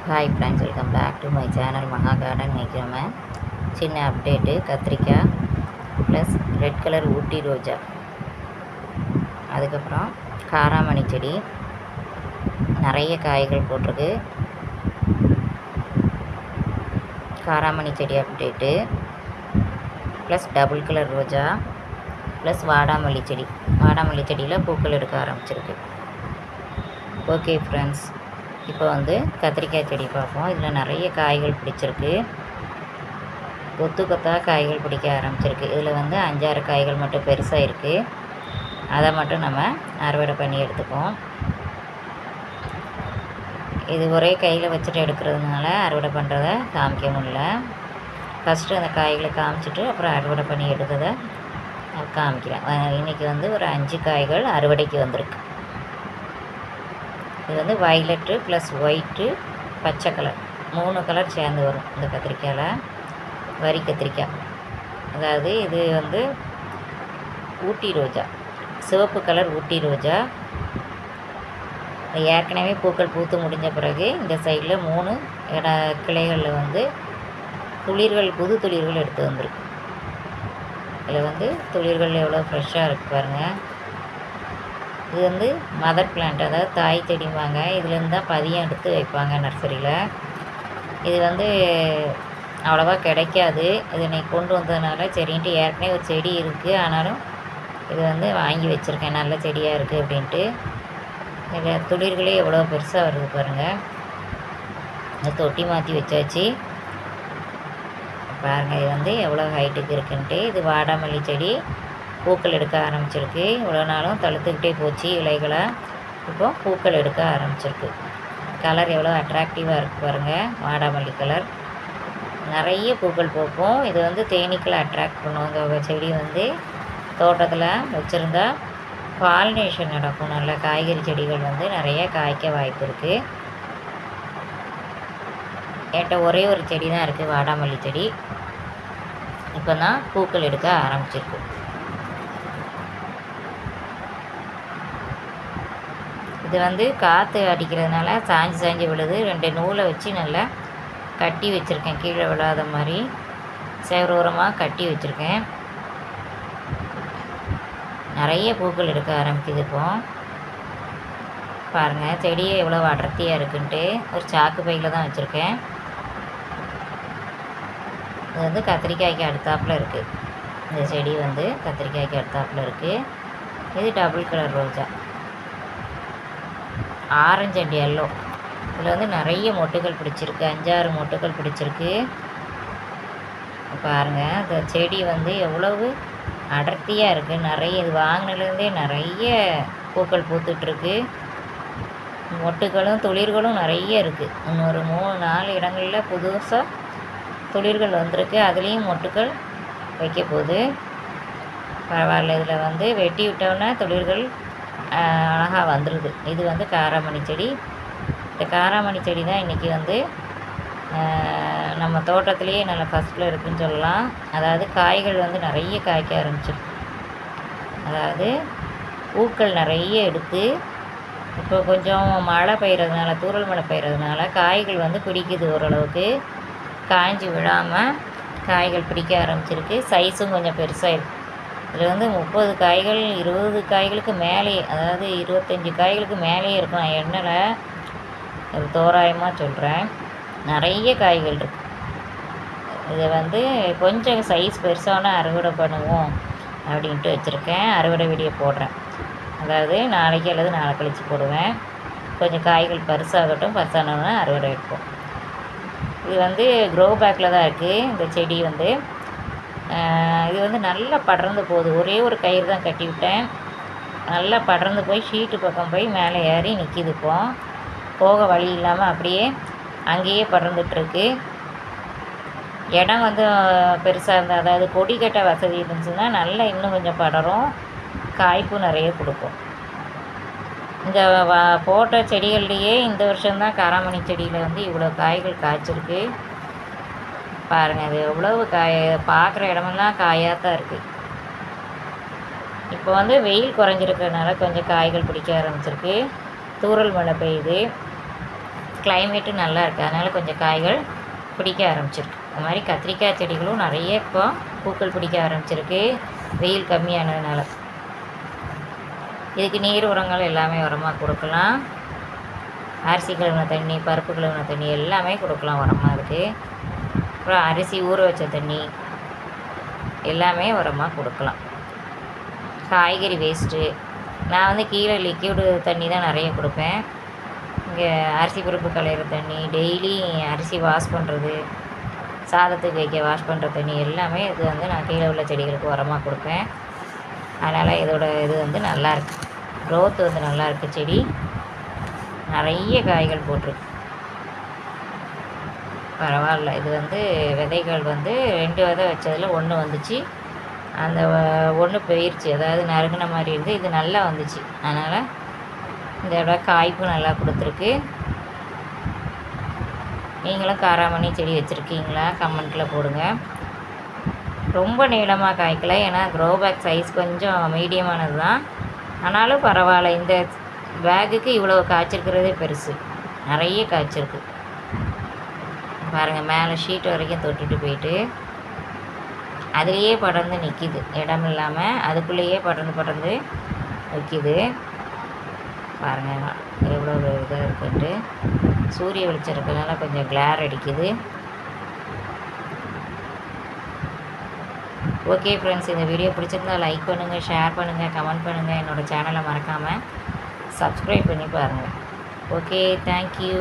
Hi friends, welcome back to my channel Maha garden. இன்றைக்கி நம்ம சின்ன அப்டேட்டு கத்திரிக்காய் ப்ளஸ் ரெட் கலர் ஊட்டி ரோஜா, அதுக்கப்புறம் காராமணி செடி நிறைய காய்கள் போட்டிருக்கு. காராமணி செடி அப்டேட்டு ப்ளஸ் டபுள் கலர் ரோஜா ப்ளஸ் வாடாமல்லி செடியில் பூக்கள் எடுக்க ஆரம்பிச்சிருக்கு. ஓகே ஃப்ரெண்ட்ஸ், இப்போ கத்திரிக்காய் செடி பார்ப்போம். இதில் நிறைய காய்கள் பிடிச்சிருக்கு. கொத்து கொத்தாக காய்கள் பிடிக்க ஆரம்பிச்சிருக்கு. இதில் 5-6 காய்கள் மட்டும் பெருசாக இருக்குது. அதை மட்டும் நம்ம அறுவடை பண்ணி எடுத்துப்போம். இது ஒரே கையில் வச்சுட்டு எடுக்கிறதுனால அறுவடை பண்ணுறதை காமிக்க முடியல. ஃபஸ்ட்டு அந்த காய்களை காமிச்சிட்டு அப்புறம் அறுவடை பண்ணி எடுத்ததை காமிக்கிறேன். இன்றைக்கி ஒரு 5 காய்கள் அறுவடைக்கு வந்திருக்கு. இது வயலட்டு ப்ளஸ் ஒயிட்டு பச்சை கலர் 3 கலர் சேர்ந்து வரும் இந்த கத்திரிக்காயில். வரி கத்திரிக்காய், அதாவது இது ஊட்டி ரோஜா, சிவப்பு கலர் ஊட்டி ரோஜா. ஏற்கனவே பூக்கள் பூத்து முடிஞ்ச பிறகு இந்த சைடில் 3 கிளைகளில் துளிர்கள், புது துளிர்கள் எடுத்து வந்திருக்கு. இதில் துளிர்கள் எவ்வளோ ஃப்ரெஷ்ஷாக இருக்குது பாருங்கள். இது மதர் பிளான்ட், அதாவது தாய் செடிம்பாங்க. இதுலேருந்து தான் பதியம் எடுத்து வைப்பாங்க நர்சரியில். இது அவ்வளோவா கிடைக்காது. இது இன்னைக்கு கொண்டு வந்ததுனால சரின்ட்டு, ஏற்கனவே ஒரு செடி இருக்குது, ஆனாலும் இது வாங்கி வச்சுருக்கேன். நல்ல செடியாக இருக்குது அப்படின்ட்டு. இதில் துளிர்களே எவ்வளோ பெருசாக வருது பாருங்கள். இந்த தொட்டி மாற்றி வச்சாச்சு பாருங்கள். இது எவ்வளோ ஹைட்டுக்கு இருக்குன்ட்டு. இது வாடாமல்லி செடி பூக்கள் எடுக்க ஆரம்பிச்சிருக்கு. இவ்வளோ நாளும் தழுத்துக்கிட்டே போச்சு இலைகளை, இப்போ பூக்கள் எடுக்க ஆரம்பிச்சிருக்கு. கலர் எவ்வளோ அட்ராக்டிவாக இருக்குது பாருங்கள். வாடாமல்லி கலர் நிறைய பூக்கள் பூக்கும். இது தேனீக்களை அட்ராக்ட் பண்ணுவாங்க. செடி தோட்டத்தில் வச்சுருந்தா பாலினேஷன் நடக்கும். நல்ல காய்கறி செடிகள் நிறைய காய்க்க வாய்ப்பு இருக்குது. என்கிட்ட ஒரே ஒரு செடி தான் இருக்குது, வாடாமல்லி செடி. இப்போ தான் பூக்கள் எடுக்க ஆரம்பிச்சிருக்கு. இது காற்று அடிக்கிறதுனால சாஞ்சு விழுது. 2 நூலை வச்சு நல்லா கட்டி வச்சுருக்கேன், கீழே விழாத மாதிரி சேவரோரமாக கட்டி வச்சுருக்கேன். நிறைய பூக்கள் எடுக்க ஆரம்பிக்குது. இப்போ பாருங்கள், செடியே எவ்வளோ அடர்த்தியாக இருக்குன்ட்டு. ஒரு சாக்கு பையில் தான் வச்சுருக்கேன். இது கத்திரிக்காய்க்கு அடுத்தாப்பில் இருக்குது. இந்த செடி கத்திரிக்காய்க்கு அடுத்தாப்பில் இருக்குது. இது double colour Roja, orange and yellow. இதில் நிறைய மொட்டுகள் பிடிச்சிருக்கு. 5-6 மொட்டுகள் பிடிச்சிருக்கு பாருங்கள். இந்த செடி எவ்வளவு அடர்த்தியாக இருக்குது. நிறைய இது வாங்கினதுலேருந்தே நிறைய பூக்கள் பூத்துட்ருக்கு. மொட்டுகளும் துளிர்களும் நிறைய இருக்குது. இன்னொரு 3-4 இடங்களில் புதுசாக துளிர்கள் வந்திருக்கு. அதுலேயும் மொட்டுக்கள் வைக்க போகுது. பரவாயில்ல. இதில் வெட்டி விட்டோன்னா துளிர்கள் அழகாக வந்துடுது. இது காராமணி செடி. இந்த காராமணி செடி தான் இன்றைக்கி நம்ம தோட்டத்துலேயே நல்ல ஃபஸ்ட்டில் இருக்குதுன்னு சொல்லலாம். அதாவது காய்கள் நிறைய காய்க்க ஆரம்பிச்சிருக்கு. அதாவது பூக்கள் நிறைய எடுத்து, இப்போ கொஞ்சம் மழை பெய்கிறதுனால, தூறல் மழை பெய்கிறதுனால காய்கள் பிடிக்குது. ஓரளவுக்கு காய்ஞ்சி விழாமல் காய்கள் பிடிக்க ஆரம்பிச்சிருக்கு. சைஸும் கொஞ்சம் பெருசாக இருக்குது. இதில் 30 காய்கள் 20 காய்களுக்கு மேலே, அதாவது 25 காய்களுக்கு மேலேயே இருக்கும். நான் எண்ணெயில் ஒரு தோராயமாக சொல்கிறேன். நிறைய காய்கள் இருக்குது. இதை கொஞ்சம் சைஸ் பெருசான அறுவடை பண்ணுவோம் அப்படின்ட்டு வச்சுருக்கேன். அறுவடை வீடியோ போடுறேன். அதாவது நாளைக்கு அல்லது நாளை கழித்து போடுவேன். கொஞ்சம் காய்கள் பருசாகட்டும், பருசானோன்னா அறுவடை எடுப்போம். இது க்ரோ பேக்கில் தான் இருக்குது இந்த செடி. இது நல்லா படர்ந்து போகுது. ஒரே ஒரு கயிறு தான் கட்டி விட்டேன். நல்லா படர்ந்து போய் ஷீட்டு பக்கம் போய் மேலே ஏறி நிற்கிது. இப்போ போக வழி இல்லாமல் அப்படியே அங்கேயே படர்ந்துட்டுருக்கு. இடம் பெருசாக இருந்தால், அதாவது கொடி கட்ட வசதி இருந்துச்சுன்னா நல்லா இன்னும் கொஞ்சம் படரும், காய்ப்பும் நிறைய கொடுக்கும். இந்த போட்ட செடிகள்லேயே இந்த வருஷம்தான் காராமணி செடியில் இவ்வளோ காய்கள் காய்ச்சிருக்கு பாருங்கள். அது எவ்வளவு பார்க்குற இடமெல்லாம் காயாக தான் இருக்குது. இப்போ வெயில் குறைஞ்சிருக்கிறதுனால கொஞ்சம் காய்கள் பிடிக்க ஆரம்பிச்சிருக்கு. தூறல் மழை பெய்யுது. கிளைமேட்டும் நல்லா இருக்குது, அதனால் கொஞ்சம் காய்கள் பிடிக்க ஆரம்பிச்சிருக்கு. இந்த மாதிரி கத்திரிக்காய் செடிகளும் நிறைய இப்போ பூக்கள் பிடிக்க ஆரம்பிச்சிருக்கு வெயில் கம்மியானதுனால. இதுக்கு நீர் உரங்கள் எல்லாமே உரமாக கொடுக்கலாம். அரிசி கழுவின தண்ணி, பருப்பு கழுவின தண்ணி எல்லாமே கொடுக்கலாம் உரமாக இருக்குது. அப்புறம் அரிசி ஊற வச்ச தண்ணி எல்லாமே உரமாக கொடுக்கலாம். காய்கறி வேஸ்ட்டு நான் வந்து கீழே லிக்யூடு தண்ணி தான் நிறைய கொடுப்பேன். இங்கே அரிசி பருப்பு களையிற தண்ணி, டெய்லி அரிசி வாஷ் பண்ணுறது, சாதத்துக்கு வைக்க வாஷ் பண்ணுற தண்ணி எல்லாமே இது வந்து நான் கீழே உள்ள செடிகளுக்கு உரமாக கொடுப்பேன். அதனால் இதோட இது வந்து நல்லாயிருக்கு, க்ரோத் வந்து நல்லாயிருக்கு. செடி நிறைய காய்கள் போட்டிருக்கு, பரவாயில்ல. இது வந்து விதைகள் வந்து 2 விதை வச்சதில் 1 வந்துச்சு, அந்த 1 போயிடுச்சு, அதாவது நறுங்கின மாதிரி இருந்து இது நல்லா வந்துச்சு. அதனால் இதோட காய்ப்பு நல்லா கொடுத்துருக்கு. நீங்களும் காராமணி செடி வச்சுருக்கீங்களா? கமெண்ட்டில் போடுங்க. ரொம்ப நீளமாக காய்க்கலை, ஏன்னா க்ரோ பேக் சைஸ் கொஞ்சம் மீடியமானது தான். ஆனாலும் பரவாயில்ல, இந்த பேக்குக்கு இவ்வளோ காய்ச்சிருக்கிறதே பெருசு, நிறைய காய்ச்சிருக்கு பாருங்கள். மேலே ஷீட் வரைக்கும் தொட்டுட்டு போயிட்டு அதுலேயே படர்ந்து நிற்கிது, இடம் இல்லாமல் அதுக்குள்ளேயே படர்ந்து நிற்கிது பாருங்கள். எவ்வளோ இதாக இருக்குன்ட்டு சூரிய வெளிச்சம் இருக்கிறதுனால கொஞ்சம் கிளார் அடிக்குது. ஓகே ஃப்ரெண்ட்ஸ், இந்த வீடியோ பிடிச்சிருந்தால் லைக் பண்ணுங்கள், ஷேர் பண்ணுங்கள், கமெண்ட் பண்ணுங்கள். என்னோடய சேனலை மறக்காமல் சப்ஸ்கிரைப் பண்ணி பாருங்கள். Okay, thank you.